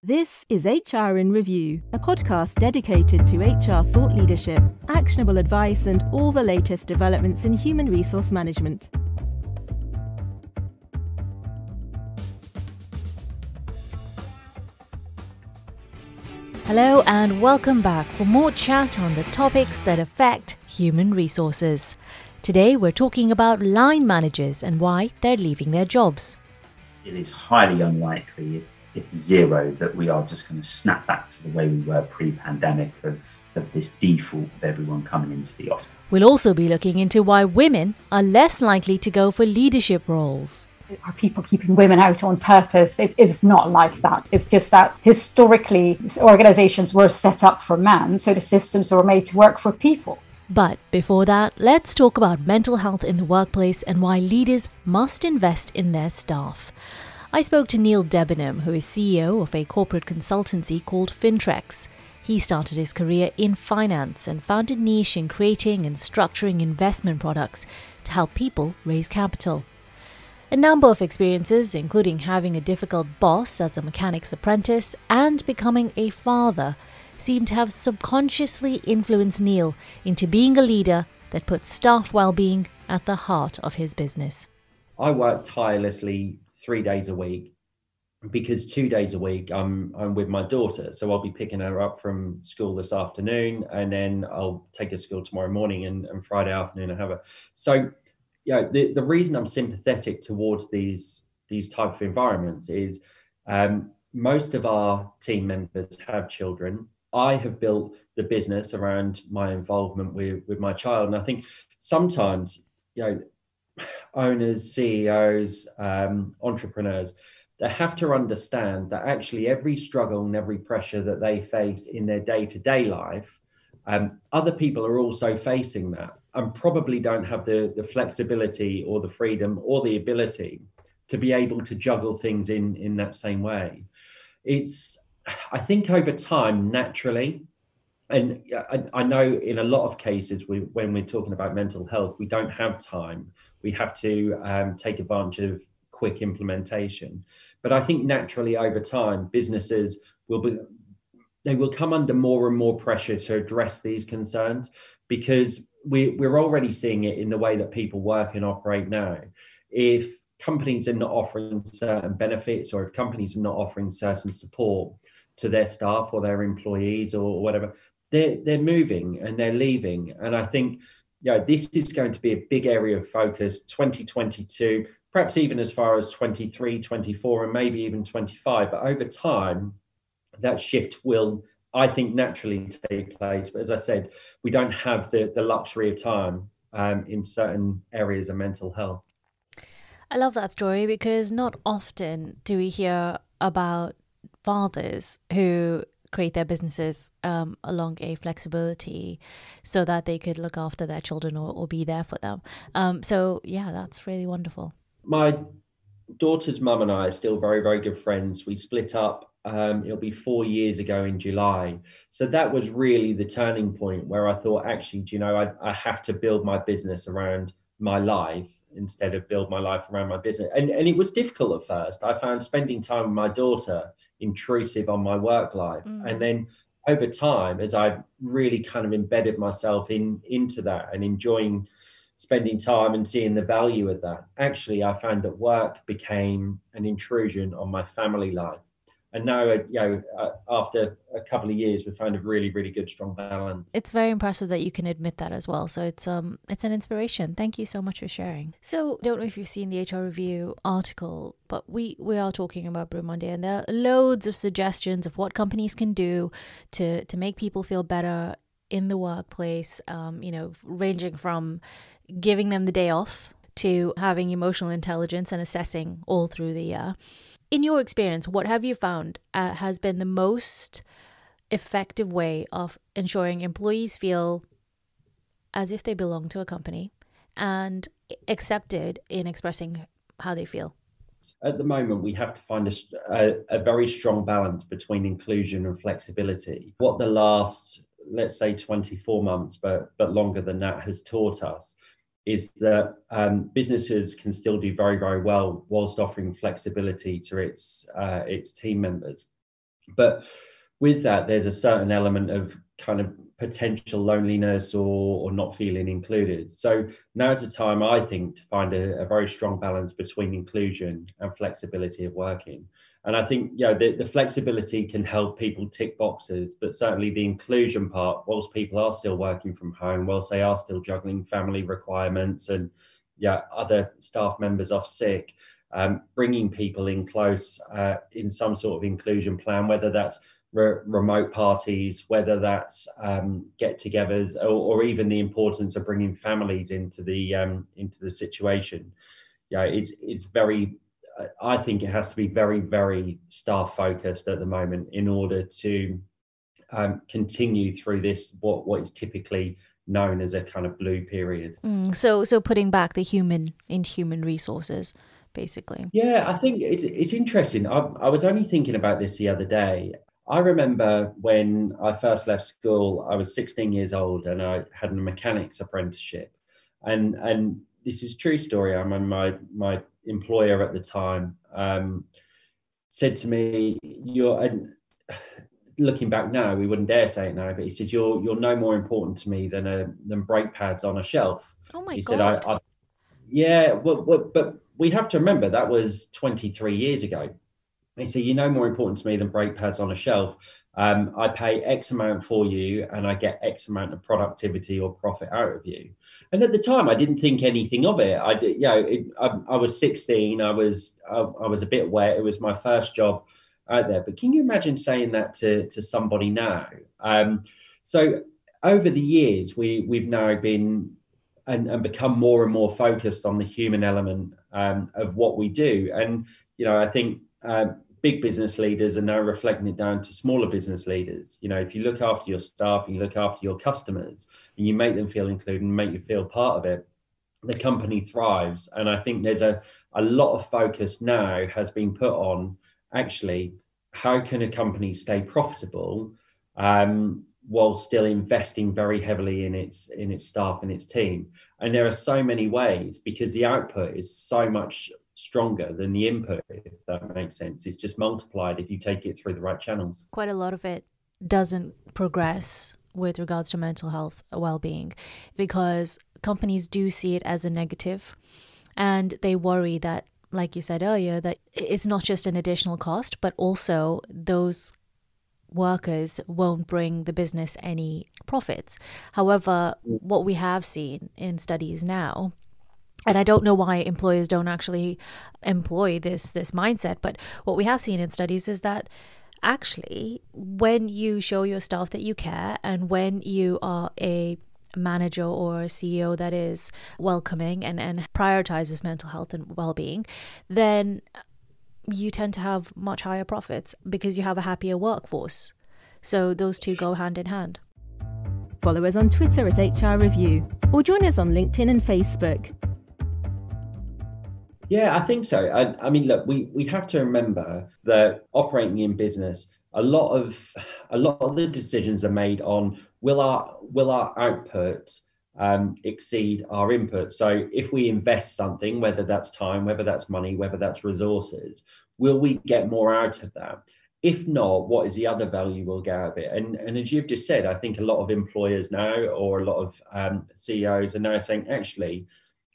This is HR in Review, a podcast dedicated to HR thought leadership, actionable advice, and all the latest developments in human resource management. Hello and welcome back for more chat on the topics that affect human resources. Today we're talking about line managers and why they're leaving their jobs. It is highly unlikely, if zero, that we are just going to snap back to the way we were pre-pandemic of this default of everyone coming into the office. We'll also be looking into why women are less likely to go for leadership roles. Are people keeping women out on purpose? It's not like that. It's just that historically organizations were set up for men, so the systems were made to work for people. But before that, let's talk about mental health in the workplace and why leaders must invest in their staff. I spoke to Neil Debenham, who is CEO of a corporate consultancy called Fintrex. He started his career in finance and found a niche in creating and structuring investment products to help people raise capital. A number of experiences, including having a difficult boss as a mechanic's apprentice and becoming a father, seem to have subconsciously influenced Neil into being a leader that puts staff well-being at the heart of his business. I work tirelessly 3 days a week because 2 days a week I'm with my daughter. So I'll be picking her up from school this afternoon, and then I'll take her to school tomorrow morning, and Friday afternoon I have her. So, the reason I'm sympathetic towards these type of environments is most of our team members have children. I have built the business around my involvement with my child, and I think sometimes, owners, CEOs, entrepreneurs, they have to understand that actually every struggle and every pressure that they face in their day-to-day life, other people are also facing that and probably don't have the flexibility or the freedom or the ability to be able to juggle things in that same way. I think over time, naturally, and I know in a lot of cases, when we're talking about mental health, we don't have time. We have to take advantage of quick implementation. But I think naturally over time, businesses will come under more and more pressure to address these concerns, because we're already seeing it in the way that people work and operate now. If companies are not offering certain benefits, or if companies are not offering certain support to their staff or their employees or whatever, they're moving and they're leaving. And I think, this is going to be a big area of focus, 2022, perhaps even as far as 23, 24, and maybe even 25. But over time, that shift will, I think, naturally take place. But as I said, we don't have the luxury of time in certain areas of mental health. I love that story because not often do we hear about fathers who create their businesses along a flexibility so that they could look after their children or be there for them. That's really wonderful. My daughter's mum and I are still very, very good friends. We split up, it'll be 4 years ago in July. So that was really the turning point where I thought, actually, I have to build my business around my life instead of build my life around my business. And it was difficult at first. I found spending time with my daughter intrusive on my work life. And then over time, as I really kind of embedded myself into that and enjoying spending time and seeing the value of that, actually, I found that work became an intrusion on my family life. And now, after a couple of years, we found a really, really good, strong balance. It's very impressive that you can admit that as well. So it's an inspiration. Thank you so much for sharing. So I don't know if you've seen the HR Review article, but we are talking about Blue Monday, and there are loads of suggestions of what companies can do to make people feel better in the workplace, ranging from giving them the day off to having emotional intelligence and assessing all through the year. In your experience, what have you found has been the most effective way of ensuring employees feel as if they belong to a company and accepted in expressing how they feel? At the moment, we have to find a very strong balance between inclusion and flexibility. What the last, let's say, 24 months, but longer than that, has taught us is that businesses can still do very, very well whilst offering flexibility to its team members. But with that, there's a certain element of kind of potential loneliness or not feeling included. So now's the time, I think, to find a very strong balance between inclusion and flexibility of working. And I think, the flexibility can help people tick boxes, but certainly the inclusion part, whilst people are still working from home, whilst they are still juggling family requirements and other staff members off sick, bringing people in close in some sort of inclusion plan, whether that's remote parties, whether that's get-togethers, or even the importance of bringing families into the situation. It's very. I think it has to be very, very staff focused at the moment in order to continue through this what is typically known as a kind of blue period. So putting back the human in human resources, basically. Yeah, I think it's interesting. I was only thinking about this the other day. I remember when I first left school, I was 16 years old and I had a mechanics apprenticeship. And this is a true story. I mean, my employer at the time said to me, looking back now, we wouldn't dare say it now, but he said, you're no more important to me than brake pads on a shelf. Oh my God. said, but we have to remember that was 23 years ago. He said, you're no more important to me than brake pads on a shelf. I pay X amount for you and I get X amount of productivity or profit out of you. And at the time, I didn't think anything of it. I was 16. I was a bit wet. It was my first job out there. But can you imagine saying that to somebody now? So over the years, we've now been and become more and more focused on the human element of what we do. And, I think big business leaders are now reflecting it down to smaller business leaders. If you look after your staff and you look after your customers and you make them feel included and make you feel part of it, the company thrives. And I think there's a lot of focus now has been put on actually how can a company stay profitable while still investing very heavily in its staff and its team. And there are so many ways because the output is so much stronger than the input, if that makes sense. It's just multiplied if you take it through the right channels. Quite a lot of it doesn't progress with regards to mental health well-being because companies do see it as a negative and they worry that, like you said earlier, that it's not just an additional cost, but also those workers won't bring the business any profits. However, what we have seen in studies now, and I don't know why employers don't actually employ this mindset, but what we have seen in studies is that actually when you show your staff that you care and when you are a manager or a CEO that is welcoming and prioritizes mental health and well-being, then you tend to have much higher profits because you have a happier workforce. So those two go hand in hand. Follow us on Twitter at HRreview or join us on LinkedIn and Facebook. Yeah, I think so. I mean, look, we have to remember that operating in business, a lot of the decisions are made on will our output exceed our input. So if we invest something, whether that's time, whether that's money, whether that's resources, will we get more out of that? If not, what is the other value we'll get out of it? And as you've just said, I think a lot of employers now or a lot of CEOs are now saying, actually,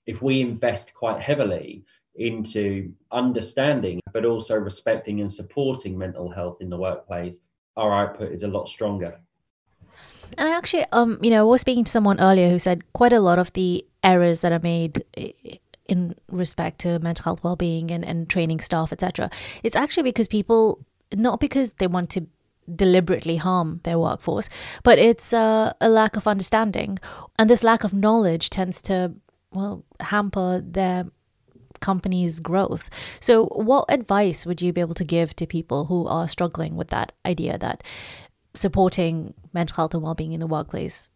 if we invest quite heavily into understanding, but also respecting and supporting mental health in the workplace, our output is a lot stronger. And I actually, I was speaking to someone earlier who said quite a lot of the errors that are made in respect to mental health well-being and training staff, etc. It's actually because people, not because they want to deliberately harm their workforce, but it's a lack of understanding. And this lack of knowledge tends to, hamper their company's growth. So what advice would you be able to give to people who are struggling with that idea that supporting mental health and well-being in the workplace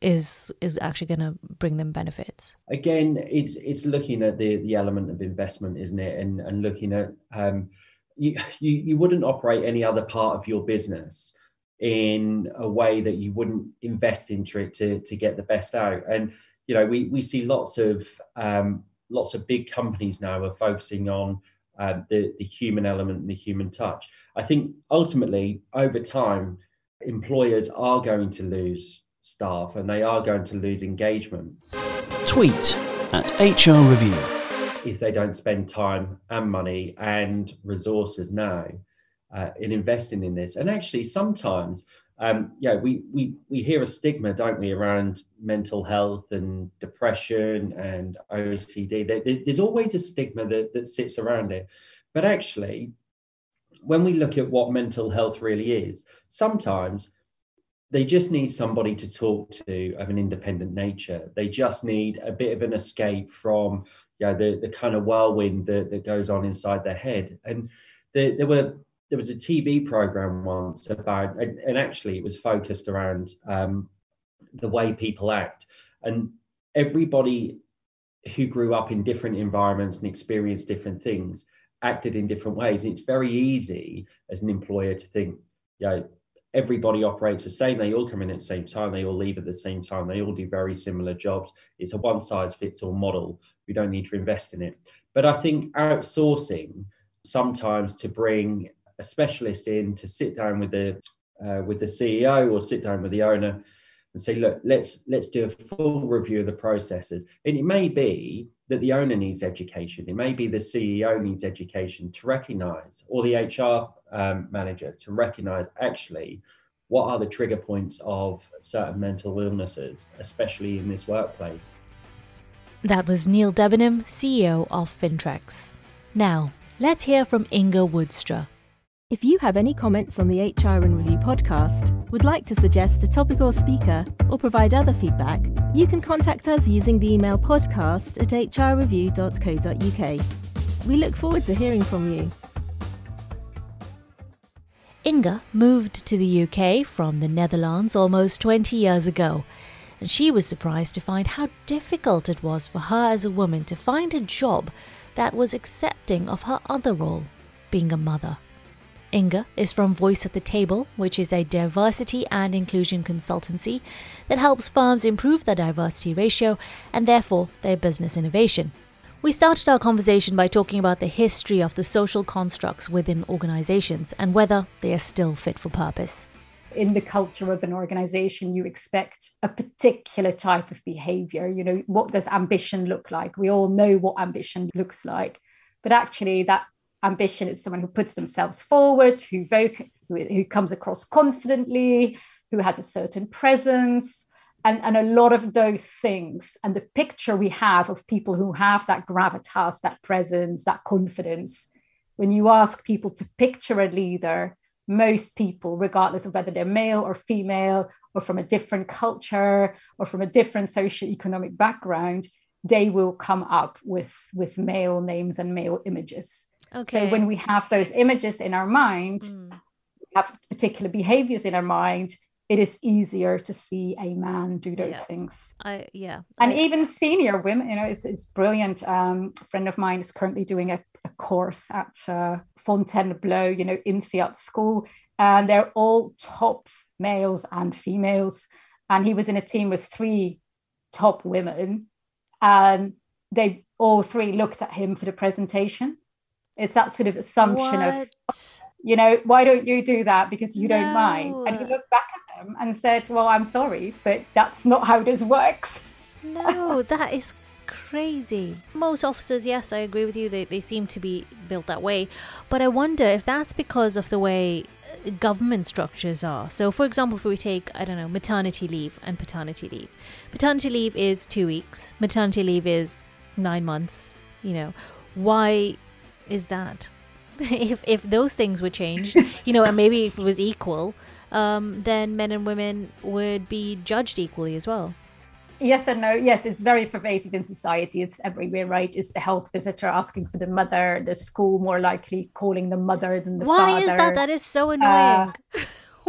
is actually going to bring them benefits? Again, it's looking at the element of investment, isn't it? And looking at you wouldn't operate any other part of your business in a way that you wouldn't invest into it to get the best out. And we see lots of big companies now are focusing on the human element and the human touch. I think ultimately, over time, employers are going to lose staff and they are going to lose engagement. Tweet at HRreview. If they don't spend time and money and resources now in investing in this. And actually, sometimes, we hear a stigma, don't we, around mental health and depression and OCD. There's always a stigma that sits around it. But actually, when we look at what mental health really is, sometimes they just need somebody to talk to of an independent nature. They just need a bit of an escape from the kind of whirlwind that goes on inside their head. And there was a TV program once about, and actually it was focused around the way people act. And everybody who grew up in different environments and experienced different things acted in different ways. And it's very easy as an employer to think, everybody operates the same. They all come in at the same time. They all leave at the same time. They all do very similar jobs. It's a one-size-fits-all model. We don't need to invest in it. But I think outsourcing sometimes to bring a specialist in to sit down with the CEO or sit down with the owner and say, look, let's do a full review of the processes. And it may be that the owner needs education. It may be the CEO needs education to recognize, or the HR manager to recognize, actually, what are the trigger points of certain mental illnesses, especially in this workplace. That was Neil Debenham, CEO of Fintrex. Now, let's hear from Inga Woodstra. If you have any comments on the HR in Review podcast, would like to suggest a topic or speaker, or provide other feedback, you can contact us using the email podcast@hrreview.co.uk. We look forward to hearing from you. Inga moved to the UK from the Netherlands almost 20 years ago, and she was surprised to find how difficult it was for her as a woman to find a job that was accepting of her other role, being a mother. Inga is from Voice at the Table, which is a diversity and inclusion consultancy that helps firms improve their diversity ratio and therefore their business innovation. We started our conversation by talking about the history of the social constructs within organizations and whether they are still fit for purpose. In the culture of an organization, you expect a particular type of behavior. What does ambition look like? We all know what ambition looks like, but actually that ambition is someone who puts themselves forward, who comes across confidently, who has a certain presence, and a lot of those things. And the picture we have of people who have that gravitas, that presence, that confidence, when you ask people to picture a leader, most people, regardless of whether they're male or female, or from a different culture, or from a different socioeconomic background, they will come up with male names and male images. Okay. So when we have those images in our mind, we have particular behaviors in our mind, it is easier to see a man do those things. Even senior women, it's brilliant. A friend of mine is currently doing a course at Fontainebleau, INSEAD school, and they're all top males and females. And he was in a team with 3 top women, and they all 3 looked at him for the presentation. It's that sort of assumption of, why don't you do that? Because you don't mind. And he looked back at them and said, well, I'm sorry, but that's not how this works. No, that is crazy. Most officers, yes, I agree with you. They seem to be built that way. But I wonder if that's because of the way government structures are. So, for example, if we take, maternity leave and paternity leave. Paternity leave is 2 weeks. Maternity leave is 9 months. Why is that? If those things were changed, and maybe if it was equal, then men and women would be judged equally as well. Yes and no. Yes, it's very pervasive in society. It's everywhere, right? It's the health visitor asking for the mother, the school more likely calling the mother than the father. Why is that? That is so annoying.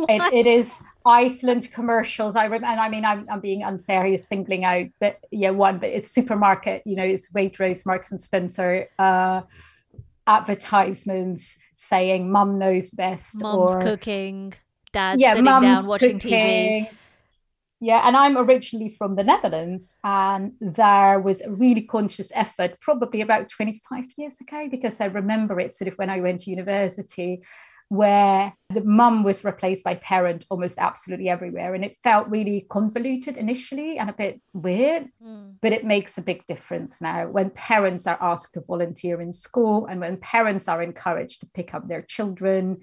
It is Iceland commercials. I'm being unfair here, singling out, but but it's supermarket. It's Waitrose, Marks and Spencer. Advertisements saying mum knows best, mum's cooking, dad's sitting down watching TV. Yeah, and I'm originally from the Netherlands, and there was a really conscious effort probably about 25 years ago, because I remember it sort of when I went to university, where the mum was replaced by parent almost absolutely everywhere. And it felt really convoluted initially and a bit weird, but it makes a big difference now when parents are asked to volunteer in school and when parents are encouraged to pick up their children.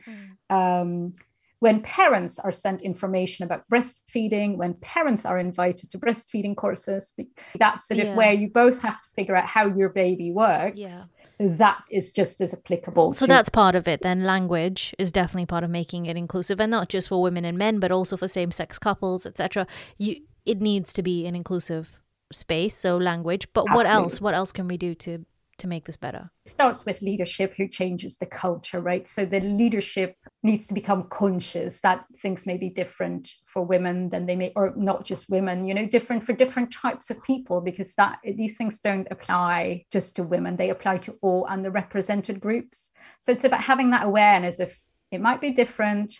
When parents are sent information about breastfeeding, when parents are invited to breastfeeding courses, that's sort of where you both have to figure out how your baby works. Yeah. That is just as applicable. So that's part of it. Then language is definitely part of making it inclusive, and not just for women and men, but also for same-sex couples, etc. It needs to be an inclusive space, so language. But Absolutely. What else can we do to make this better? It starts with leadership, who changes the culture, right? So the leadership needs to become conscious that things may be different for women than they may, or not just women, different for different types of people, because these things don't apply just to women, they apply to all underrepresented groups. So it's about having that awareness of it might be different.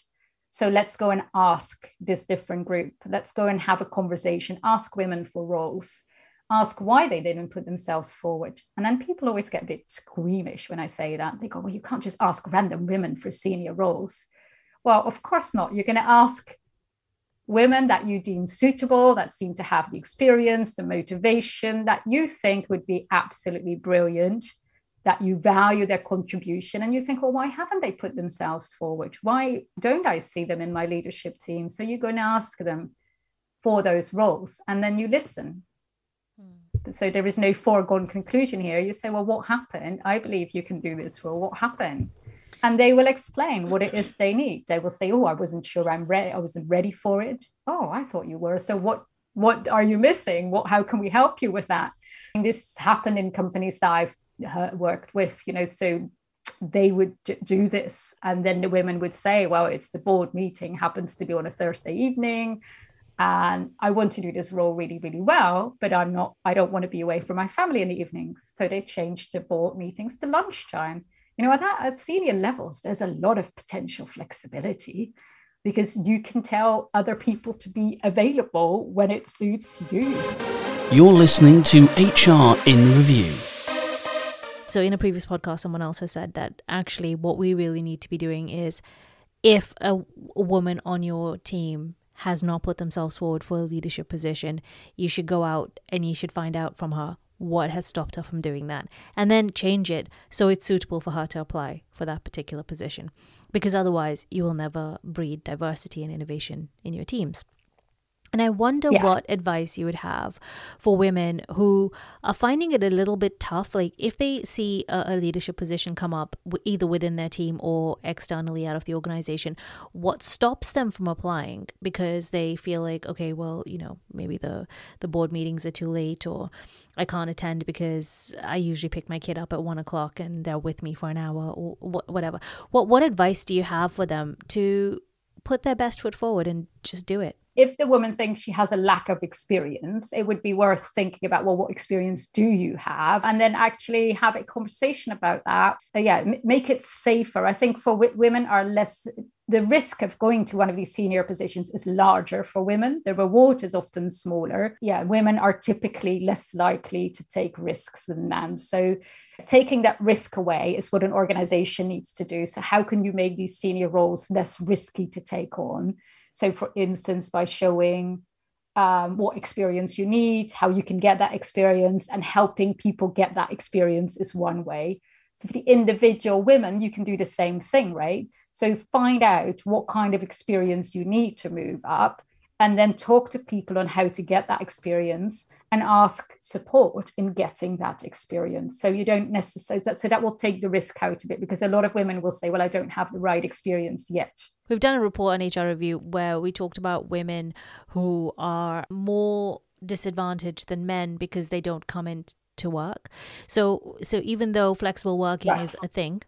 So let's go and ask this different group. Let's go and have a conversation, ask women for roles. Ask why they didn't put themselves forward. And then people always get a bit squeamish when I say that. They go, well, you can't just ask random women for senior roles. Well, of course not. You're going to ask women that you deem suitable, that seem to have the experience, the motivation, that you think would be absolutely brilliant, that you value their contribution. And you think, well, why haven't they put themselves forward? Why don't I see them in my leadership team? So you go and ask them for those roles, and then you listen. So there is no foregone conclusion here. You say, well, what happened? I believe you can do this role. What happened? And they will explain what it is they need. They will say, oh, I wasn't sure I'm ready. I wasn't ready for it. Oh, I thought you were. So what are you missing? How can we help you with that? And this happened in companies that I've worked with, so they would do this. And then the women would say, well, it's the board meeting, happens to be on a Thursday evening. And I want to do this role really, really well, but I don't want to be away from my family in the evenings. So they changed the board meetings to lunchtime. At senior levels, there's a lot of potential flexibility, because you can tell other people to be available when it suits you. You're listening to HR in Review. So in a previous podcast, someone else has said that actually what we really need to be doing is, if a woman on your team has not put themselves forward for a leadership position, you should go out and you should find out from her what has stopped her from doing that, and then change it so it's suitable for her to apply for that particular position, because otherwise you will never breed diversity and innovation in your teams. And I wonder what advice you would have for women who are finding it a little bit tough. Like if they see a leadership position come up either within their team or externally out of the organization, what stops them from applying because they feel like, okay, well, maybe the board meetings are too late, or I can't attend because I usually pick my kid up at 1:00 and they're with me for an hour, or whatever. What advice do you have for them to put their best foot forward and just do it? If the woman thinks she has a lack of experience, it would be worth thinking about, well, what experience do you have? And then actually have a conversation about that. Make it safer. I think for women are less, the risk of going to one of these senior positions is larger for women. The reward is often smaller. Women are typically less likely to take risks than men. So taking that risk away is what an organization needs to do. So how can you make these senior roles less risky to take on? So, for instance, by showing what experience you need, how you can get that experience, and helping people get that experience is one way. So for the individual women, you can do the same thing, right? So find out what kind of experience you need to move up, and then talk to people on how to get that experience and ask support in getting that experience. So you don't necessarily, so that will take the risk out of it, because a lot of women will say, well, I don't have the right experience yet. We've done a report on HRreview where we talked about women who are more disadvantaged than men because they don't come into work. So even though flexible working is a thing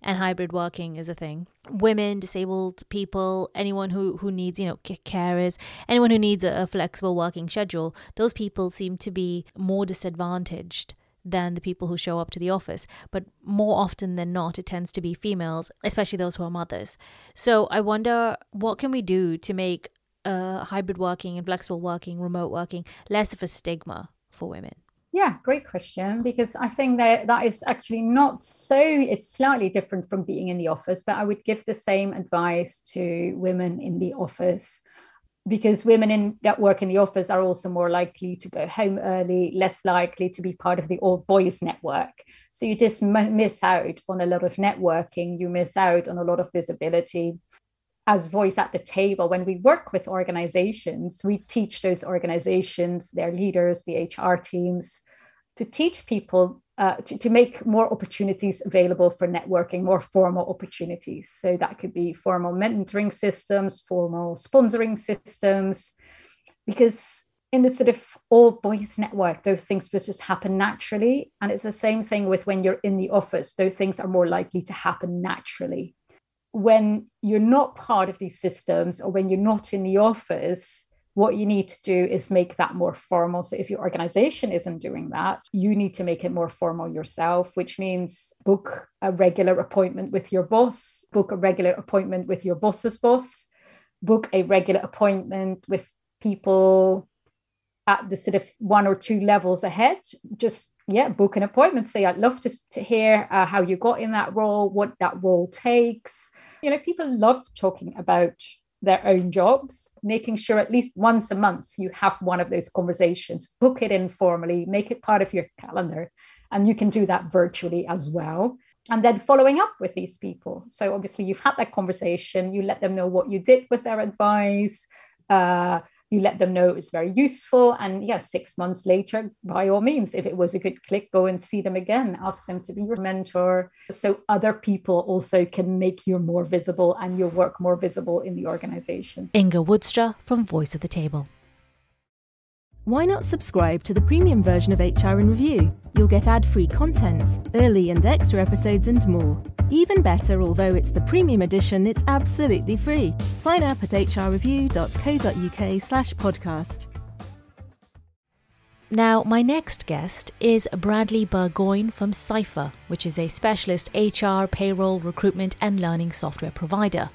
and hybrid working is a thing, women, disabled people, anyone who needs, carers, anyone who needs a flexible working schedule, those people seem to be more disadvantaged than the people who show up to the office. But more often than not, it tends to be females, especially those who are mothers. So I wonder, what can we do to make hybrid working and flexible working, remote working, less of a stigma for women? Yeah, great question, because I think that is actually not so, it's slightly different from being in the office, but I would give the same advice to women in the office, because women that work in the office are also more likely to go home early, less likely to be part of the old boys network. So you just miss out on a lot of networking, you miss out on a lot of visibility. As voice at the table, when we work with organizations, we teach those organizations, their leaders, the HR teams, to teach people to make more opportunities available for networking, more formal opportunities. So that could be formal mentoring systems, formal sponsoring systems, because in the sort of all boys network, those things will just happen naturally. And it's the same thing with when you're in the office, those things are more likely to happen naturally. When you're not part of these systems, or when you're not in the office, what you need to do is make that more formal. So if your organization isn't doing that, you need to make it more formal yourself, which means book a regular appointment with your boss, book a regular appointment with your boss's boss, book a regular appointment with people at the sort of 1 or 2 levels ahead. Just book an appointment. Say, I'd love to hear how you got in that role, what that role takes. People love talking about their own jobs. Making sure at least once a month you have one of those conversations. Book it informally, make it part of your calendar, and you can do that virtually as well. And then following up with these people. So obviously you've had that conversation, you let them know what you did with their advice, you let them know it was very useful. And 6 months later, by all means, if it was a good click, go and see them again, ask them to be your mentor, so other people also can make you more visible and your work more visible in the organization. Inga Woodstra from Voice at the Table. Why not subscribe to the premium version of HR in Review? You'll get ad-free content, early and extra episodes and more. Even better, although it's the premium edition, it's absolutely free. Sign up at hrreview.co.uk/podcast. Now, my next guest is Bradley Burgoyne from Cypher, which is a specialist HR, payroll, recruitment and learning software provider.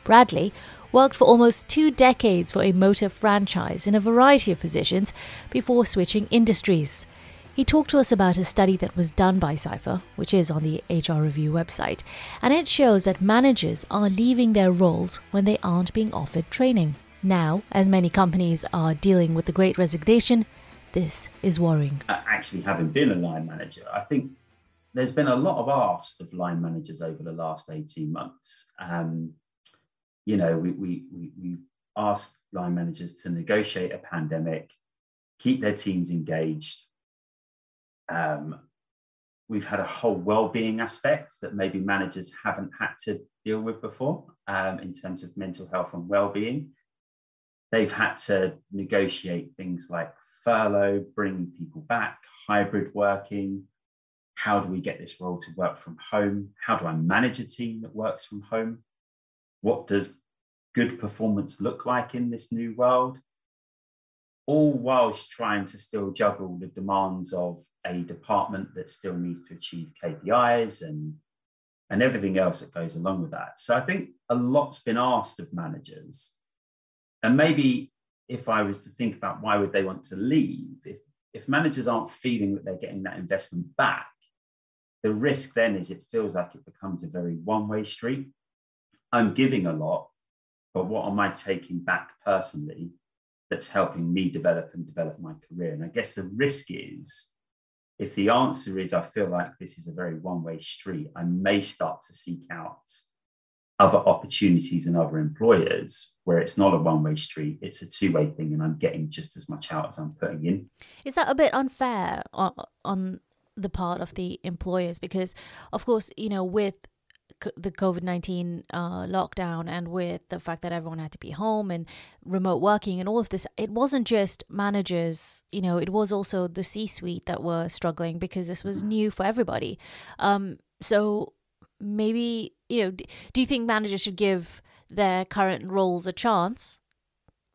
Bradley worked for almost 2 decades for a motor franchise in a variety of positions before switching industries. He talked to us about a study that was done by Cypher, which is on the HRreview website, and it shows that managers are leaving their roles when they aren't being offered training. Now, as many companies are dealing with the Great Resignation, this is worrying. Actually, having been a line manager, I think there's been a lot of asked of line managers over the last 18 months. We've asked line managers to negotiate a pandemic, keep their teams engaged. We've had a whole wellbeing aspect that maybe managers haven't had to deal with before in terms of mental health and wellbeing. They've had to negotiate things like furlough, bringing people back, hybrid working. How do we get this role to work from home? How do I manage a team that works from home? What does good performance look like in this new world? All whilst trying to still juggle the demands of a department that still needs to achieve KPIs and everything else that goes along with that. So I think a lot's been asked of managers. And maybe if I was to think about why would they want to leave, if managers aren't feeling that they're getting that investment back, the risk then is it feels like it becomes a very one-way street. I'm giving a lot, but what am I taking back personally that's helping me develop my career? And I guess the risk is, if the answer is I feel like this is a very one-way street, I may start to seek out other opportunities and other employers where it's not a one-way street, it's a two-way thing, and I'm getting just as much out as I'm putting in. Is that a bit unfair on the part of the employers? Because, of course, with the COVID-19 lockdown and with the fact that everyone had to be home and remote working and all of this, it wasn't just managers, it was also the C-suite that were struggling because this was new for everybody. So maybe, do you think managers should give their current roles a chance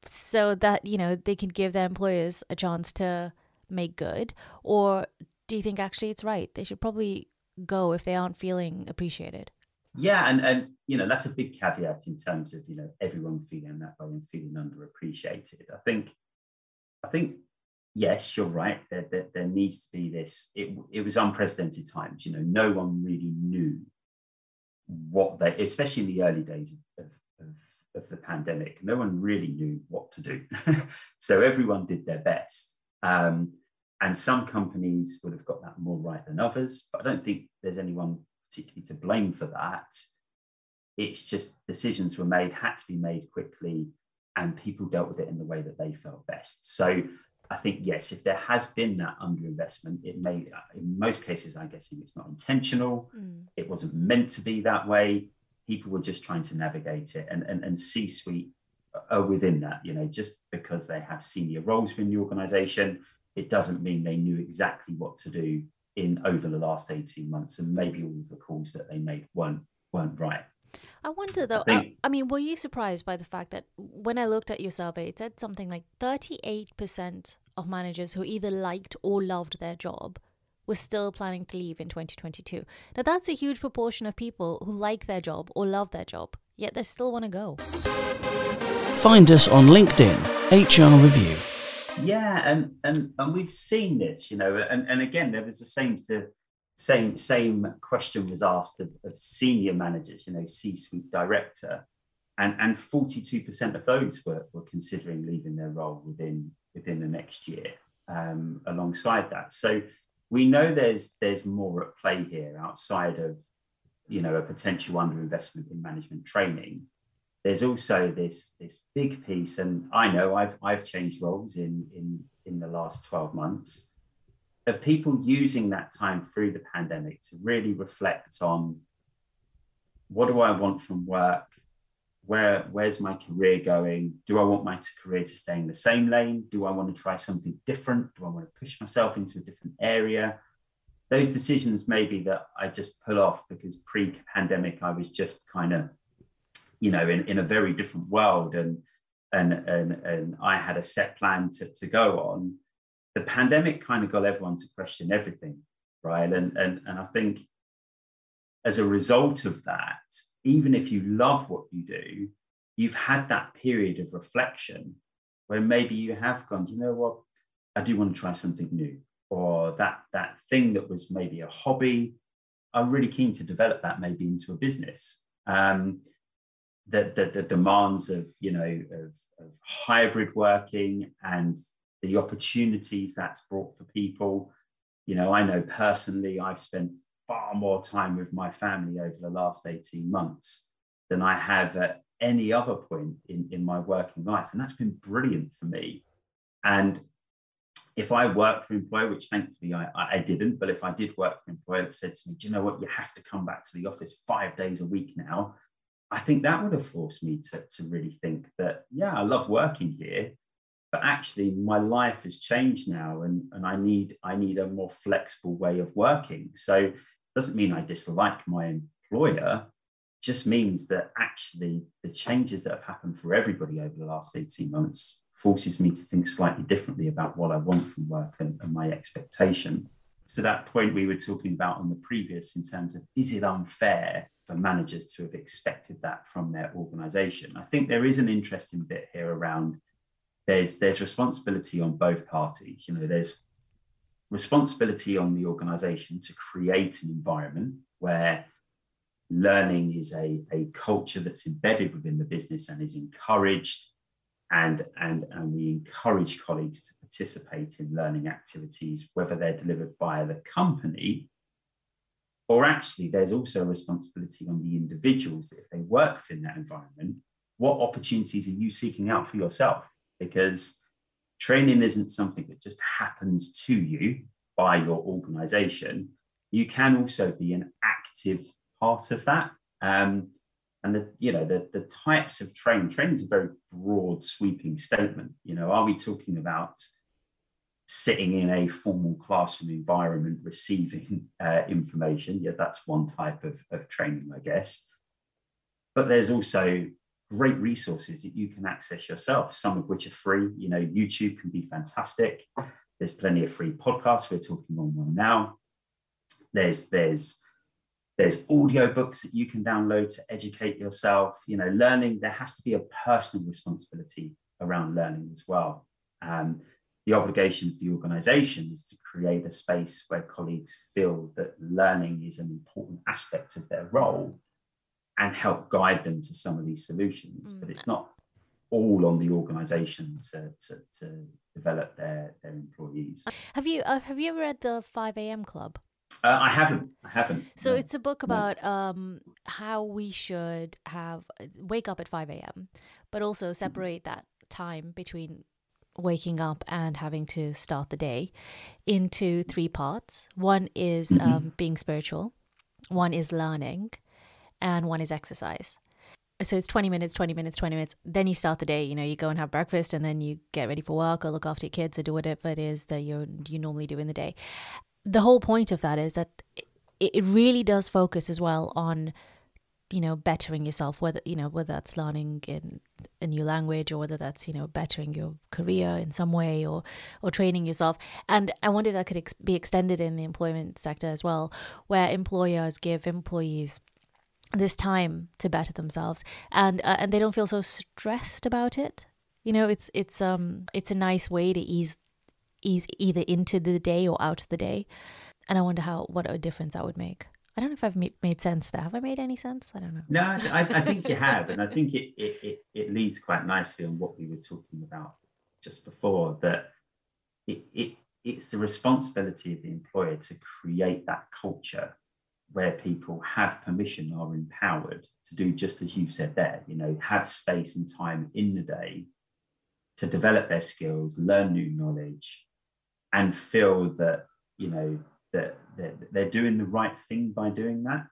so that, they can give their employers a chance to make good? Or do you think actually it's right? They should probably go if they aren't feeling appreciated? Yeah, and that's a big caveat in terms of everyone feeling that way and feeling underappreciated. I think yes, you're right. There needs to be this. It was unprecedented times. No one really knew what they, especially in the early days of the pandemic, no one really knew what to do. So everyone did their best. And some companies would have got that more right than others, but I don't think there's anyone particularly to blame for that. It's just decisions were made, had to be made quickly, and people dealt with it in the way that they felt best. So I think, yes, if there has been that underinvestment, it may, in most cases, I'm guessing it's not intentional. It wasn't meant to be that way. People were just trying to navigate it, and C-suite are within that. Just because they have senior roles within the organization, it doesn't mean they knew exactly what to do in over the last 18 months, and maybe all of the calls that they made weren't right. I wonder though, I mean, were you surprised by the fact that when I looked at your survey, it said something like 38% of managers who either liked or loved their job were still planning to leave in 2022. Now that's a huge proportion of people who like their job or love their job, yet they still want to go. Find us on LinkedIn, HRreview. Yeah, and we've seen this, and again, there was the same question was asked of senior managers, C-suite director, and 42% of those were considering leaving their role within the next year. Alongside that, so we know there's more at play here outside of a potential underinvestment in management training. There's also this big piece, and I know I've changed roles in the last 12 months, of people using that time through the pandemic to really reflect on, what do I want from work? Where's my career going? Do I want my career to stay in the same lane? Do I want to try something different? Do I want to push myself into a different area? Those decisions maybe that I just pull off because pre-pandemic I was just kind of in a very different world, and I had a set plan to go on. The pandemic kind of got everyone to question everything, right? And I think as a result of that, even if you love what you do, you've had that period of reflection where maybe you have gone, you know what, I do want to try something new, or that thing that was maybe a hobby, I'm really keen to develop that maybe into a business. The demands of hybrid working and the opportunities that's brought for people. I know personally I've spent far more time with my family over the last 18 months than I have at any other point in my working life, and that's been brilliant for me. And if I worked for an employer, which thankfully I didn't, but if I did work for an employer that said to me, do you know what, you have to come back to the office 5 days a week now, I think that would have forced me to really think that, yeah, I love working here, but actually my life has changed now, and I need a more flexible way of working. So it doesn't mean I dislike my employer, it just means that actually the changes that have happened for everybody over the last 18 months forces me to think slightly differently about what I want from work and my expectation. So that point we were talking about on the previous, in terms of, is it unfair for managers to have expected that from their organization? I think there is an interesting bit here around there's responsibility on both parties. There's responsibility on the organization to create an environment where learning is a culture that's embedded within the business and is encouraged, and we encourage colleagues to participate in learning activities, whether they're delivered by the company, or actually there's also a responsibility on the individuals that if they work within that environment, what opportunities are you seeking out for yourself? Because training isn't something that just happens to you by your organization. You can also be an active part of that. And the types of training is a very broad, sweeping statement. Are we talking about sitting in a formal classroom environment, receiving information? Yeah, that's one type of training, I guess. But there's also great resources that you can access yourself, some of which are free. YouTube can be fantastic. There's plenty of free podcasts. We're talking on one now. There's There's audio books that you can download to educate yourself. You know, learning, there has to be a personal responsibility around learning as well. The obligation of the organisation is to create a space where colleagues feel that learning is an important aspect of their role and help guide them to some of these solutions. But it's not all on the organisation to develop their employees. Have you ever read the 5 a.m. Club? I haven't. So it's a book about how we should wake up at 5 a.m., but also separate that time between waking up and having to start the day into 3 parts. One is being spiritual, one is learning, and one is exercise. So it's 20 minutes, 20 minutes, 20 minutes. Then you start the day, you know, you go and have breakfast, and then you get ready for work or look after your kids or do whatever it is that you normally do in the day. The whole point of that is that it really does focus as well on, you know, bettering yourself, whether that's learning in a new language, or whether that's, you know, bettering your career in some way, or training yourself. And I wonder if that could be extended in the employment sector as well, where employers give employees this time to better themselves, and they don't feel so stressed about it. You know, it's a nice way to ease either into the day or out of the day. And I wonder what a difference that would make. I don't know if I've made sense there. Have I made any sense? I don't know. No, I think you have. And I think it leads quite nicely on what we were talking about just before, that it's the responsibility of the employer to create that culture where people have permission, are empowered to do just as you said there, you know, have space and time in the day to develop their skills, learn new knowledge, and feel that, you know, that they're doing the right thing by doing that.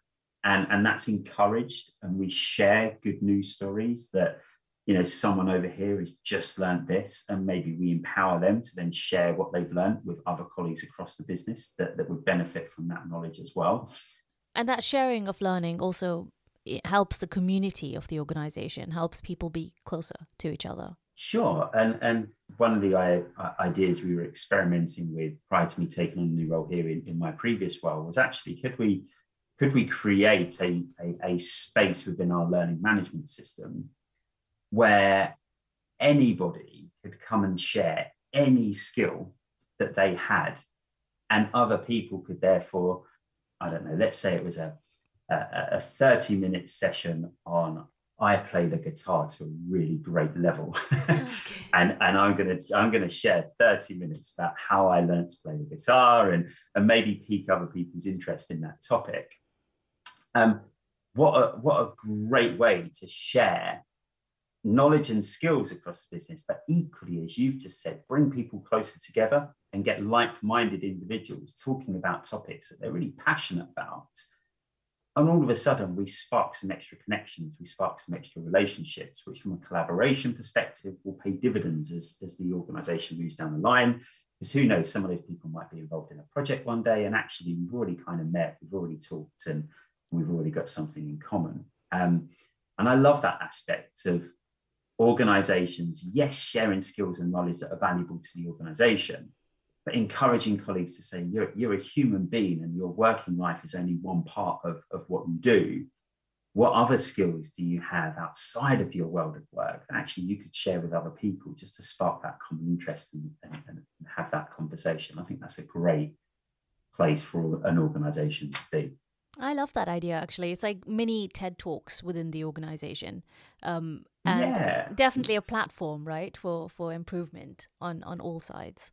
And that's encouraged. And we share good news stories that, you know, someone over here has just learned this, and maybe we empower them to then share what they've learned with other colleagues across the business that would benefit from that knowledge as well. And that sharing of learning also, it helps the community of the organization, helps people be closer to each other. Sure. And one of the ideas we were experimenting with prior to me taking on a new role here in my previous role was actually, could we create a space within our learning management system where anybody could come and share any skill that they had, and other people could therefore, I don't know, let's say it was a 30-minute session on I play the guitar to a really great level. Okay. and I'm gonna share 30 minutes about how I learned to play the guitar, and maybe pique other people's interest in that topic. What a great way to share knowledge and skills across the business, but equally, as you've just said, bring people closer together and get like-minded individuals talking about topics that they're really passionate about. And all of a sudden, we spark some extra connections, we spark some extra relationships, which from a collaboration perspective will pay dividends as the organisation moves down the line. Because who knows, some of those people might be involved in a project one day, and actually we've already kind of met, we've already talked, and we've already got something in common. And I love that aspect of organisations, yes, sharing skills and knowledge that are valuable to the organisation, but encouraging colleagues to say, you're a human being and your working life is only one part of what you do. What other skills do you have outside of your world of work that actually you could share with other people just to spark that common interest and have that conversation? I think that's a great place for an organisation to be. I love that idea, actually. It's like mini TED Talks within the organisation. And definitely a platform, right, for improvement on all sides.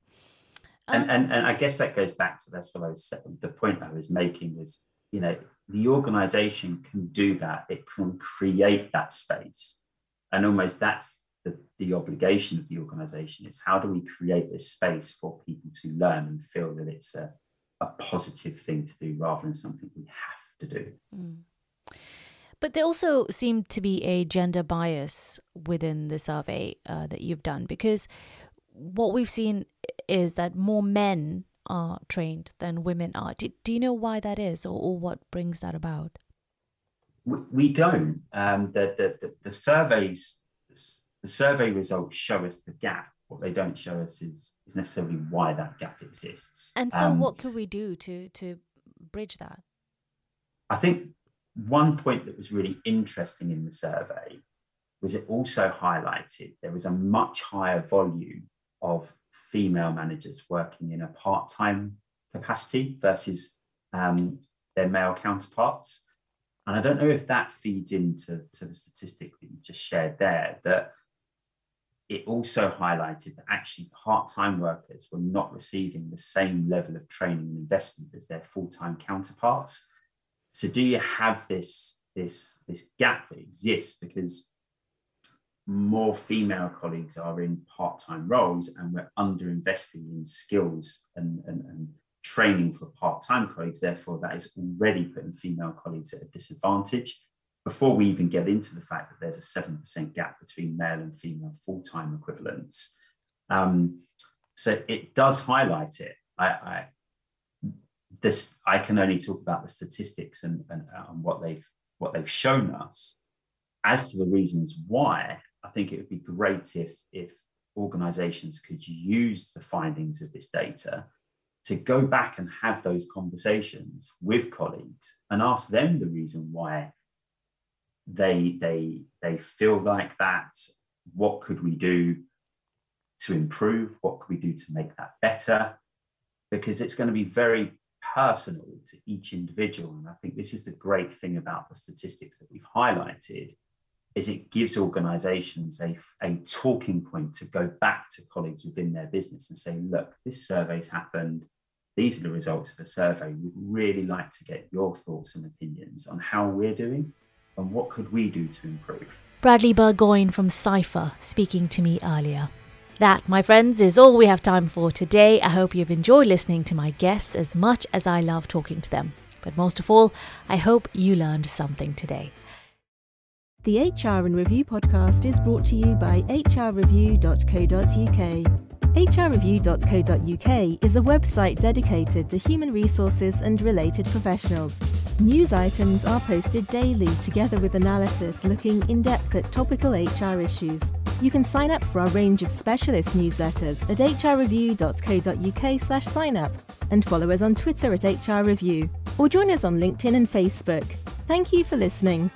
And I guess that goes back to the point I was making was, you know, the organisation can do that. It can create that space. And almost that's the obligation of the organisation, is how do we create this space for people to learn and feel that it's a positive thing to do rather than something we have to do. But there also seemed to be a gender bias within the survey that you've done, because what we've seen is that more men are trained than women are. Do you know why that is, or what brings that about? We don't. The survey results show us the gap. What they don't show us is necessarily why that gap exists. And so what could we do to bridge that? I think one point that was really interesting in the survey was it also highlighted there was a much higher volume of female managers working in a part-time capacity versus their male counterparts. And I don't know if that feeds into the statistic that you just shared there, that it also highlighted that actually part-time workers were not receiving the same level of training and investment as their full-time counterparts. So do you have this gap that exists because more female colleagues are in part-time roles and we're underinvesting in skills and training for part-time colleagues, therefore that is already putting female colleagues at a disadvantage before we even get into the fact that there's a 7% gap between male and female full-time equivalents. So it does highlight it. I can only talk about the statistics and what they've shown us. As to the reasons why, I think it would be great if organizations could use the findings of this data to go back and have those conversations with colleagues and ask them the reason why they feel like that. What could we do to improve? What could we do to make that better? Because it's going to be very personal to each individual. And I think this is the great thing about the statistics that we've highlighted, is it gives organizations a talking point to go back to colleagues within their business and say, look, this survey's happened. These are the results of the survey. We'd really like to get your thoughts and opinions on how we're doing and what could we do to improve. Bradley Burgoyne from Cypher speaking to me earlier. That, my friends, is all we have time for today. I hope you've enjoyed listening to my guests as much as I love talking to them. But most of all, I hope you learned something today. The HR in Review podcast is brought to you by HRreview.co.uk. HRreview.co.uk is a website dedicated to human resources and related professionals. News items are posted daily together with analysis looking in depth at topical HR issues. You can sign up for our range of specialist newsletters at hrreview.co.uk/sign-up and follow us on Twitter at HRreview or join us on LinkedIn and Facebook. Thank you for listening.